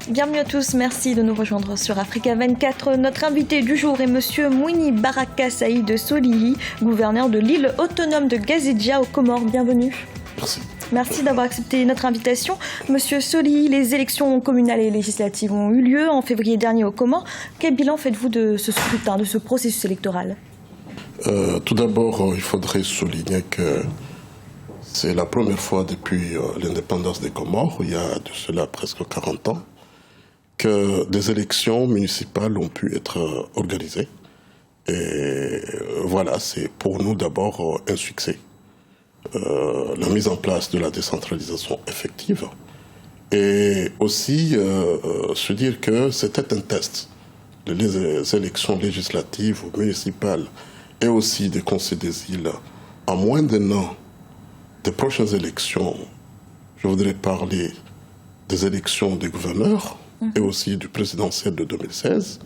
Bienvenue à tous, merci de nous rejoindre sur Africa 24. Notre invité du jour est Monsieur Mouni Baraka Saïd Solihi, gouverneur de l'île autonome de Gazidja aux Comores. Bienvenue. Merci. Merci d'avoir accepté notre invitation. Monsieur Solihi, les élections communales et législatives ont eu lieu en février dernier aux Comores. Quel bilan faites-vous de ce scrutin, de ce processus électoral ? Tout d'abord, il faudrait souligner que c'est la première fois depuis l'indépendance des Comores, il y a de cela presque 40 ans, que des élections municipales ont pu être organisées. Et voilà, c'est pour nous d'abord un succès. La mise en place de la décentralisation effective et aussi se dire que c'était un test. Les élections législatives ou municipales et aussi des conseils des îles à moins d'un an des prochaines élections. Je voudrais parler des élections des gouverneurs et aussi du présidentiel de 2016.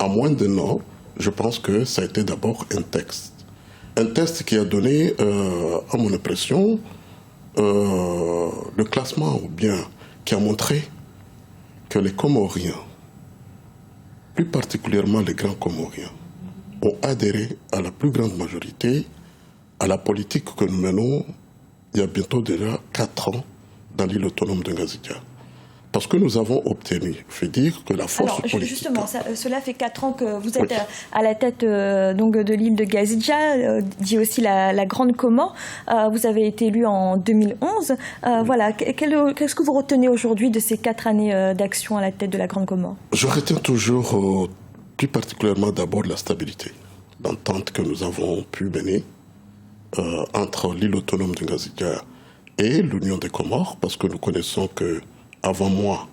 À moins d'un an, je pense que ça a été d'abord un test. Un test qui a donné, à mon impression, le classement, ou bien qui a montré que les Comoriens, plus particulièrement les grands Comoriens, ont adhéré à la plus grande majorité à la politique que nous menons il y a bientôt déjà 4 ans dans l'île autonome de Gazidja. Parce que nous avons obtenu, je veux dire que la force politique... Justement, cela fait 4 ans que vous êtes à la tête donc, de l'île de Gazidja, dit aussi la Grande Comore. Vous avez été élu en 2011. Voilà, qu'est-ce que vous retenez aujourd'hui de ces 4 années d'action à la tête de la Grande Comore ? Je retiens toujours, plus particulièrement d'abord la stabilité, l'entente que nous avons pu mener entre l'île autonome de Gazidja et l'Union des Comores, parce que nous connaissons que avant moi,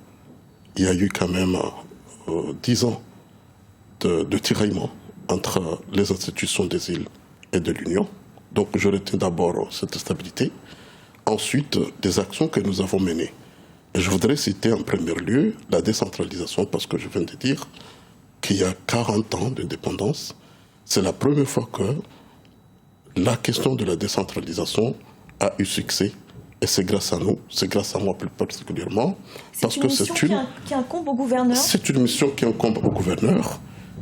il y a eu quand même 10 ans de tiraillement entre les institutions des îles et de l'Union. Donc je retiens d'abord cette stabilité. Ensuite, des actions que nous avons menées. Et je voudrais citer en premier lieu la décentralisation, parce que je viens de dire qu'il y a 40 ans d'indépendance, c'est la première fois que la question de la décentralisation a eu succès. Et c'est grâce à nous, c'est grâce à moi plus particulièrement, parce que c'est une mission qui incombe au gouverneur. C'est une mission qui incombe au gouverneur,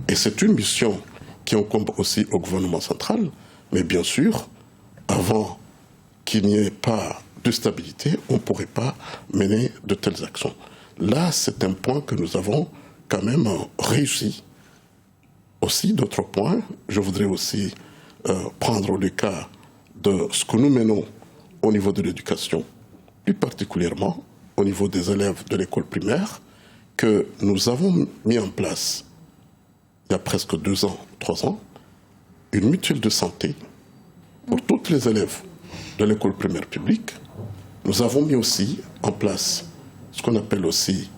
et c'est une mission qui incombe aussi au gouvernement central. Mais bien sûr, avant qu'il n'y ait pas de stabilité, on ne pourrait pas mener de telles actions. Là, c'est un point que nous avons quand même réussi. Aussi, d'autres points, je voudrais aussi prendre le cas de ce que nous menons au niveau de l'éducation, plus particulièrement au niveau des élèves de l'école primaire, que nous avons mis en place, il y a presque 2 ans, 3 ans, une mutuelle de santé pour tous les élèves de l'école primaire publique. Nous avons mis aussi en place ce qu'on appelle aussi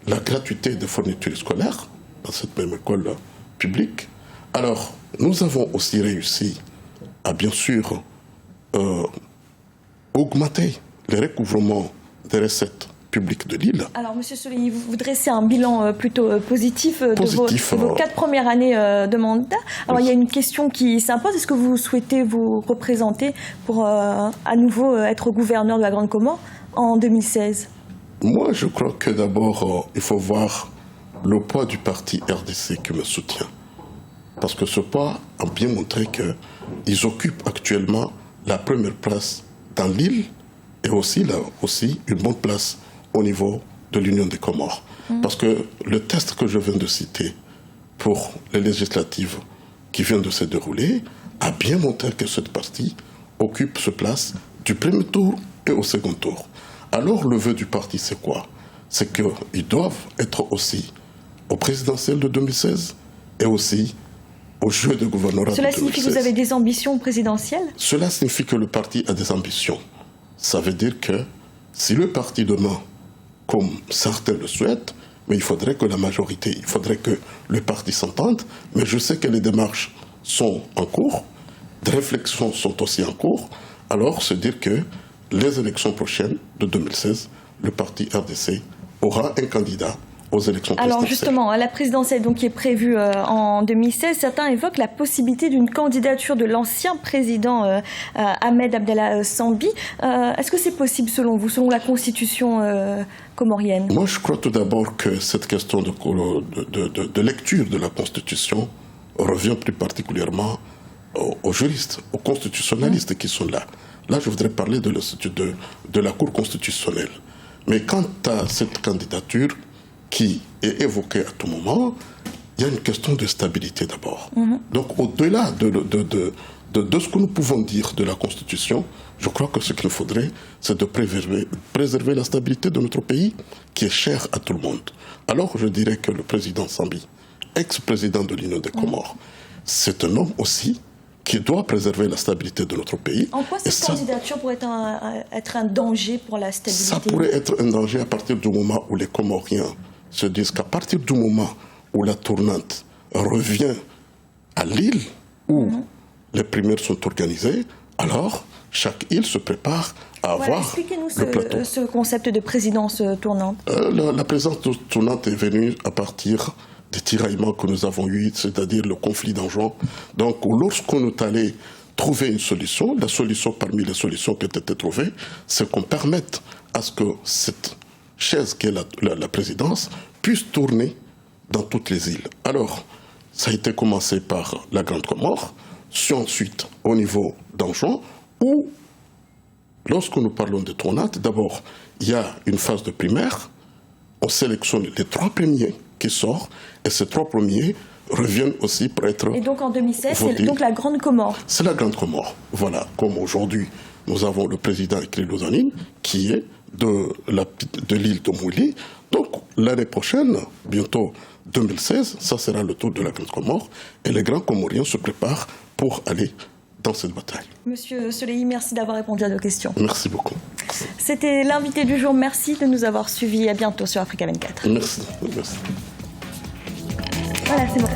la gratuité des fournitures scolaires dans cette même école publique. Alors, nous avons aussi réussi à, bien sûr, augmenter les recouvrements des recettes publiques de l'île. Alors, Monsieur Solihi, vous dressez un bilan plutôt positif de vos 4 premières années de mandat. Alors, il y a une question qui s'impose. Est-ce que vous souhaitez vous représenter pour à nouveau être gouverneur de la Grande Comore en 2016 ? Moi, je crois que d'abord, il faut voir le poids du parti RDC qui me soutient. Parce que ce poids a bien montré qu'ils occupent actuellement la première place dans l'île et aussi une bonne place au niveau de l'Union des Comores. Parce que le test que je viens de citer pour les législatives qui viennent de se dérouler a bien montré que cette partie occupe ce place du premier tour et au second tour. Alors le vœu du parti, c'est quoi ? C'est qu'ils doivent être aussi au présidentiel de 2016 et aussi au jeu de gouvernorat de 2016. Cela signifie que vous avez des ambitions présidentielles ? Cela signifie que le parti a des ambitions. Ça veut dire que si le parti demain, comme certains le souhaitent, mais il faudrait que la majorité, il faudrait que le parti s'entende, mais je sais que les démarches sont en cours, des réflexions sont aussi en cours, alors se dire que les élections prochaines de 2016, le parti RDC aura un candidat aux élections présidentielles. Alors justement, la présidentielle donc, qui est prévue en 2016, certains évoquent la possibilité d'une candidature de l'ancien président Ahmed Abdallah Sambi. Est-ce que c'est possible selon vous, selon la constitution comorienne? Moi, je crois tout d'abord que cette question de lecture de la constitution revient plus particulièrement aux juristes, aux constitutionnalistes qui sont là. Là, je voudrais parler de l'institut de la Cour constitutionnelle. Mais quant à cette candidature qui est évoquée à tout moment, il y a une question de stabilité d'abord. Donc, au-delà de ce que nous pouvons dire de la Constitution, je crois que ce qu'il faudrait, c'est de préserver la stabilité de notre pays, qui est chère à tout le monde. Alors, je dirais que le président Sambi, ex-président de l'Union des Comores, c'est un homme aussi qui doit préserver la stabilité de notre pays. En quoi cette candidature pourrait être un danger pour la stabilité? Ça pourrait être un danger à partir du moment où les Comoriens se disent qu'à partir du moment où la tournante revient à l'île, où les primaires sont organisées, alors chaque île se prépare à avoir expliquez-nous le plateau. Ce concept de présidence tournante. La présidence tournante est venue à partir des tiraillements que nous avons eus, c'est-à-dire le conflit d'Anjouan. Donc, lorsqu'on est allé trouver une solution, la solution parmi les solutions qui ont été trouvées, c'est qu'on permette à ce que cette chaise qui est la présidence puisse tourner dans toutes les îles. Alors, ça a été commencé par la Grande Comore, ensuite au niveau d'Anjouan, où, lorsque nous parlons de tournante, d'abord, il y a une phase de primaire, on sélectionne les 3 premiers qui sortent, et ces 3 premiers reviennent aussi pour être... Et donc en 2016, c'est donc la Grande Comore. C'est la Grande Comore, voilà. Comme aujourd'hui, nous avons le président Ikrilo Zanine, qui est de l'île de Mouli. Donc l'année prochaine, bientôt 2016, ça sera le tour de la Grande Comore, et les grands Comoriens se préparent pour aller dans cette bataille. Monsieur Solehi, merci d'avoir répondu à nos questions. Merci beaucoup. C'était l'invité du jour. Merci de nous avoir suivis. À bientôt sur Africa 24. Merci. Voilà, c'est bon.